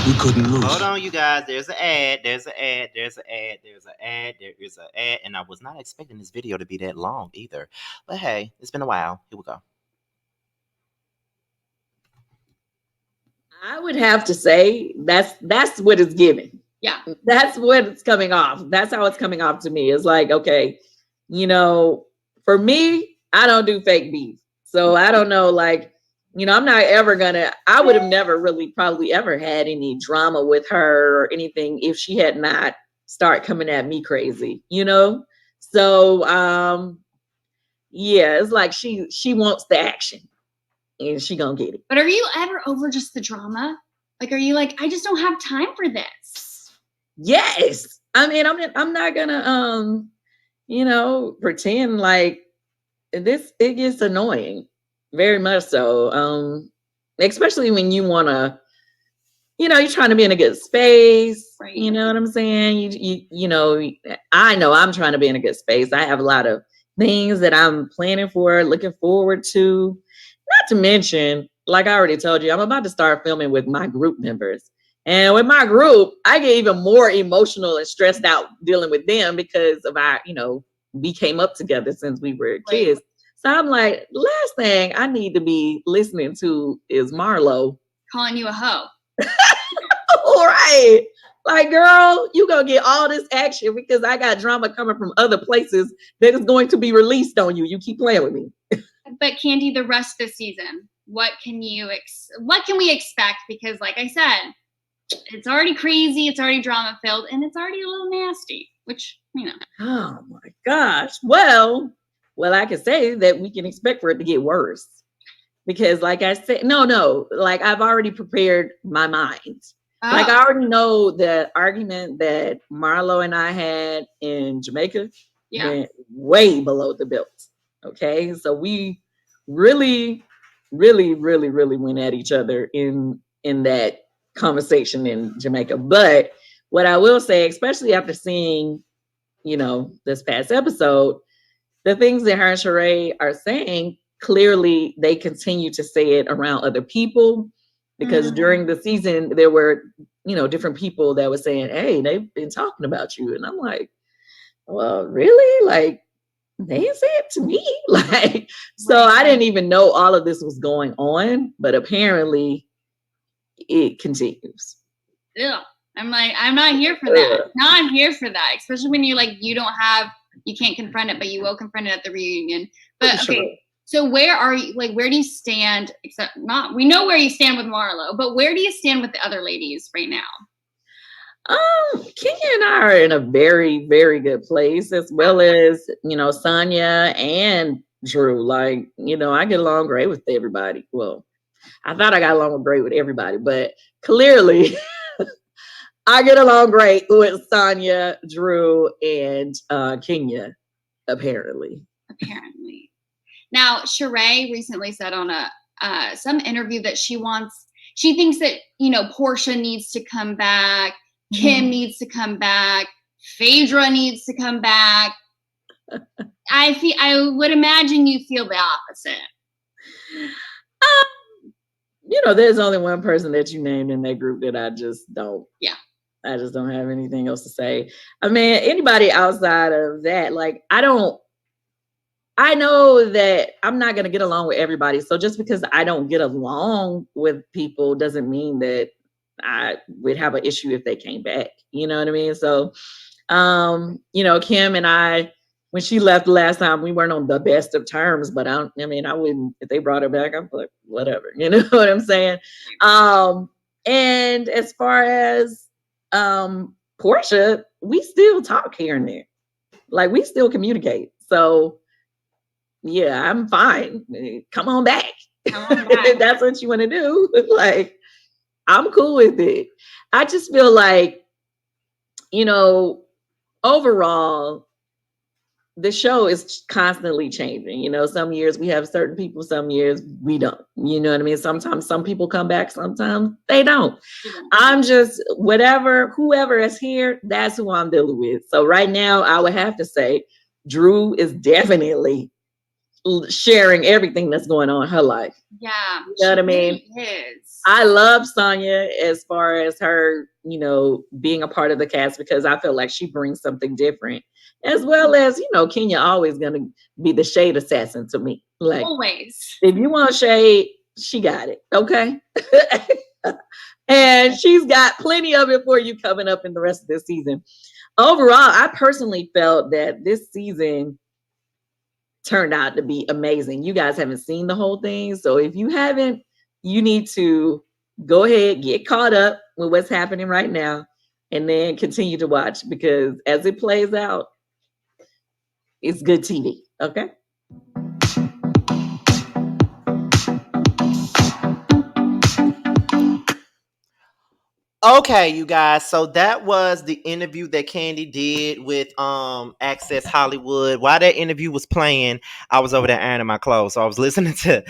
we couldn't lose. Hold on, you guys. There's an ad. There's an ad. There's an ad. There's an ad. There is an ad. And I was not expecting this video to be that long either. But hey, it's been a while. Here we go. I would have to say that's what it's giving. Yeah. That's what it's coming off. That's how it's coming off to me. It's like, okay, you know, for me, I don't do fake beef. So I don't know, like, you know, I'm not ever I would have never really probably ever had any drama with her or anything if she had not start coming at me crazy, you know? So, yeah, it's like she wants the action and she gonna get it. But are you ever over just the drama? Like, are you like, I just don't have time for this? Yes. I mean, I'm not gonna, you know, pretend like it gets annoying. Very much so. Especially when you want to, you know, you're trying to be in a good space. Right. You know what I'm saying? You know, I know I'm trying to be in a good space. I have a lot of things that I'm planning for, looking forward to. Not to mention, like I already told you, I'm about to start filming with my group members. And with my group, I get even more emotional and stressed out dealing with them because of our, you know, we came up together since we were kids. Right. So I'm like, last thing I need to be listening to is Marlo calling you a hoe. All right. Like, girl, you gonna get all this action because I got drama coming from other places that is going to be released on you. You keep playing with me. But Kandi, the rest of the season, what can we expect? Because like I said, it's already crazy, it's already drama filled, and it's already a little nasty, which, Oh my gosh. Well, I can say that we can expect for it to get worse. Because like I said, no, like I've already prepared my mind. oh, Like I already know the argument that Marlo and I had in Jamaica went way below the belt. Okay. So we really, really, really, really went at each other in that conversation in Jamaica. But what I will say, especially after seeing, this past episode, the things that her and Sheree are saying, clearly they continue to say it around other people, because during the season there were, different people that were saying, hey, they've been talking about you. And I'm like, well, really? Like, they didn't say it to me. Like, so I didn't even know all of this was going on, but apparently it continues. Ugh. I'm like, I'm not here for that. Not here for that. Especially when you're like, you can't confront it, but you will confront it at the reunion. But okay, so where are you? Like, where do you stand? We know where you stand with Marlo, but where do you stand with the other ladies right now? Kenya and I are in a very, very good place, as well as, Sonia and Drew. Like, I get along great with everybody. Well, I thought I got along great with everybody, but clearly I get along great with Sonia, Drew, and Kenya, apparently. Now, Sheree recently said on some interview that she thinks that, Portia needs to come back, Kim needs to come back, Phaedra needs to come back. I would imagine you feel the opposite. There's only one person that you named in that group that I just don't. Yeah. I just don't have anything else to say. I mean, anybody outside of that, like, I know that I'm not going to get along with everybody. So just because I don't get along with people doesn't mean that I would have an issue if they came back. You know what I mean? So, Kim and I, when she left last time, we weren't on the best of terms, but I wouldn't, if they brought her back, I'm like, whatever, you know what I'm saying? And as far as Portia, we still talk here and there. Like, we still communicate. So yeah, I'm fine. Come on back. If that's what you want to do. Like, I'm cool with it. I just feel like, overall, the show is constantly changing. Some years we have certain people, some years we don't. You know what I mean? Sometimes some people come back, sometimes they don't. I'm just, whoever is here, that's who I'm dealing with. So right now, I would have to say Drew is definitely sharing everything that's going on in her life. Yeah. You know what I mean? I love Sonia as far as her, being a part of the cast, because I feel like she brings something different. As well as, Kenya always going to be the shade assassin to me. Like, always. If you want shade, she got it. Okay. And she's got plenty of it for you coming up in the rest of this season. Overall, I personally felt that this season turned out to be amazing. You guys haven't seen the whole thing. So if you haven't, you need to go ahead, get caught up with what's happening right now, and then continue to watch, because as it plays out, it's good TV. Okay. Okay, you guys. So that was the interview that Kandi did with Access Hollywood. While that interview was playing, I was over there ironing my clothes. So I was listening to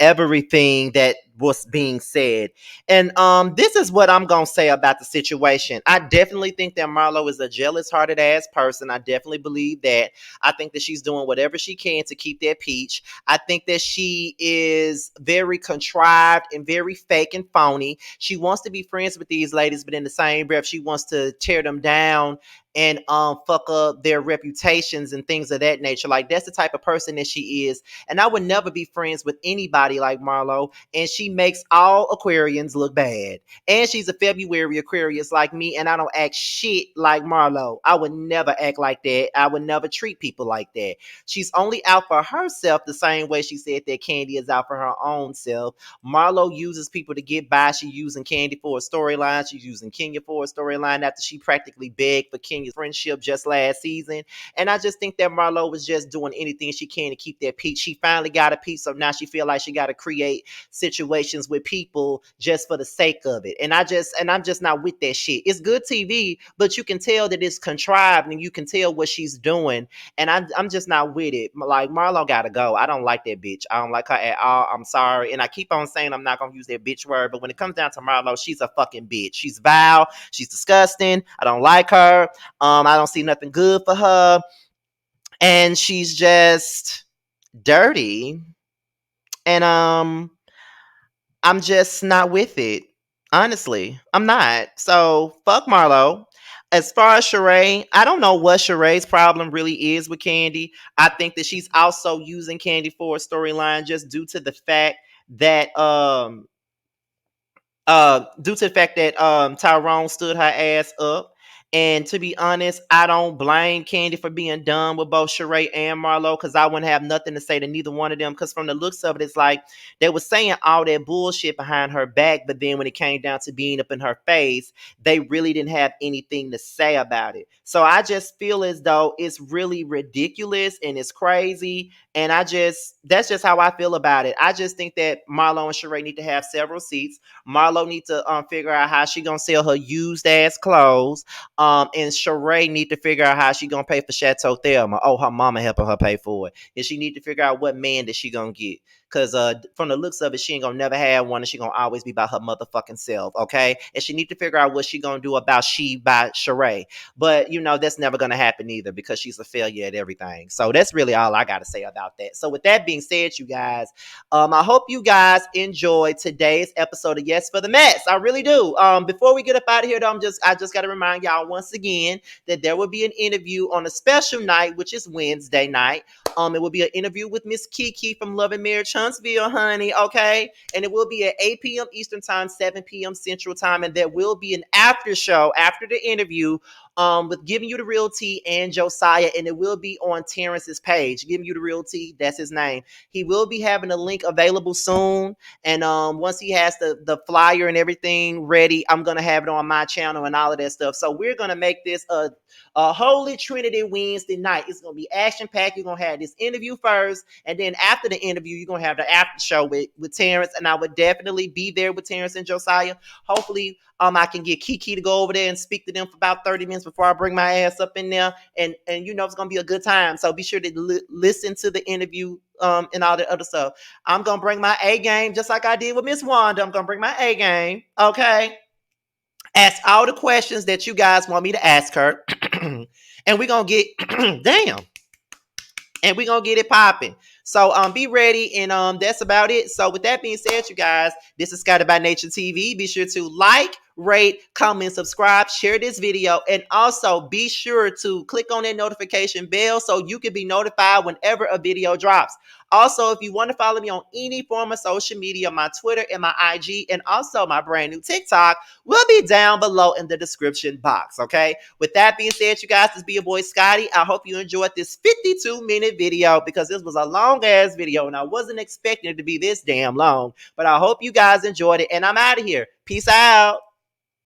everything that was being said. And this is what I'm gonna say about the situation. I definitely think that Marlo is a jealous-hearted ass person. I definitely believe that. I think that she's doing whatever she can to keep that peach. I think that she is very contrived and very fake and phony. She wants to be friends with these ladies, but in the same breath, she wants to tear them down and fuck up their reputations and things of that nature. Like, that's the type of person that she is. And I would never be friends with anybody like Marlo. And she makes all Aquarians look bad. And she's a February Aquarius like me, and I don't act shit like Marlo. I would never act like that. I would never treat people like that. She's only out for herself the same way she said that Kandi is out for her own self. Marlo uses people to get by. She's using Kandi for a storyline. She's using Kenya for a storyline after she practically begged for Kenya's friendship just last season. And I just think that Marlo was just doing anything she can to keep that peace. She finally got a piece, so now she feel like she got to create situations with people just for the sake of it. And I'm just not with that shit. It's good TV, but you can tell that it's contrived and you can tell what she's doing. And I'm just not with it. Like, Marlo gotta go. I don't like that bitch. I don't like her at all. I'm sorry. And I keep on saying I'm not gonna use that bitch word, but when it comes down to Marlo, she's a fucking bitch. She's vile. She's disgusting. I don't like her. I don't see nothing good for her. And she's just dirty. And I'm just not with it. Honestly, I'm not. So fuck Marlo. As far as Sheree, I don't know what Sheree's problem really is with Kandi. I think that she's also using Kandi for a storyline just due to the fact that Tyrone stood her ass up. And to be honest, I don't blame Kandi for being done with both Sheree and Marlo, because I wouldn't have nothing to say to neither one of them. Because from the looks of it, it's like they were saying all that bullshit behind her back, but then when it came down to being up in her face, they really didn't have anything to say about it. So I just feel as though it's really ridiculous and it's crazy. And that's just how I feel about it. I just think that Marlo and Sheree need to have several seats. Marlo needs to figure out how she gonna sell her used ass clothes. And Sheree need to figure out how she gonna pay for Chateau Thelma. Oh, her mama helping her pay for it. And she need to figure out what man that she gonna get. Cause from the looks of it, she ain't gonna never have one, and she gonna always be by her motherfucking self, okay? And she need to figure out what she gonna do about she by Sheree. But that's never gonna happen either, because she's a failure at everything. So that's really all I gotta say about that. So with that being said, you guys, I hope you guys enjoyed today's episode of Yes for the Mess. I really do. Before we get up out of here, though, I just gotta remind y'all once again that there will be an interview on a special night, which is Wednesday night. It will be an interview with Miss Kiki from Love and Marriage Huntsville, honey, okay? And it will be at 8 p.m. Eastern Time, 7 p.m. Central Time, and there will be an after show after the interview with Giving You the Real Tea and Josiah, and it will be on Terrence's page. Giving You the Real Tea, that's his name. He will be having a link available soon, and once he has the flyer and everything ready, I'm going to have it on my channel and all of that stuff. So we're going to make this a Holy Trinity Wednesday night. It's going to be action-packed. You're going to have this interview first, and then after the interview, you're going to have the after show with Terrence, and I would definitely be there with Terrence and Josiah. Hopefully, I can get Kiki to go over there and speak to them for about 30 minutes before I bring my ass up in there, and it's going to be a good time. So be sure to listen to the interview and all the other stuff. I'm going to bring my A game, just like I did with Miss Wanda. I'm going to bring my A game, okay? Ask all the questions that you guys want me to ask her. And we're going to get, damn. And we're going to get it popping. So be ready, and that's about it. So with that being said, you guys, this is Scotty by Nature TV. Be sure to like, rate, comment, subscribe, share this video, and also be sure to click on that notification bell so you can be notified whenever a video drops. Also, if you want to follow me on any form of social media, my Twitter and my IG, and also my brand new TikTok will be down below in the description box, okay? With that being said, you guys, this be your boy Scotty. I hope you enjoyed this 52-minute video, because this was a long-ass video, and I wasn't expecting it to be this damn long. But I hope you guys enjoyed it, and I'm out of here. Peace out.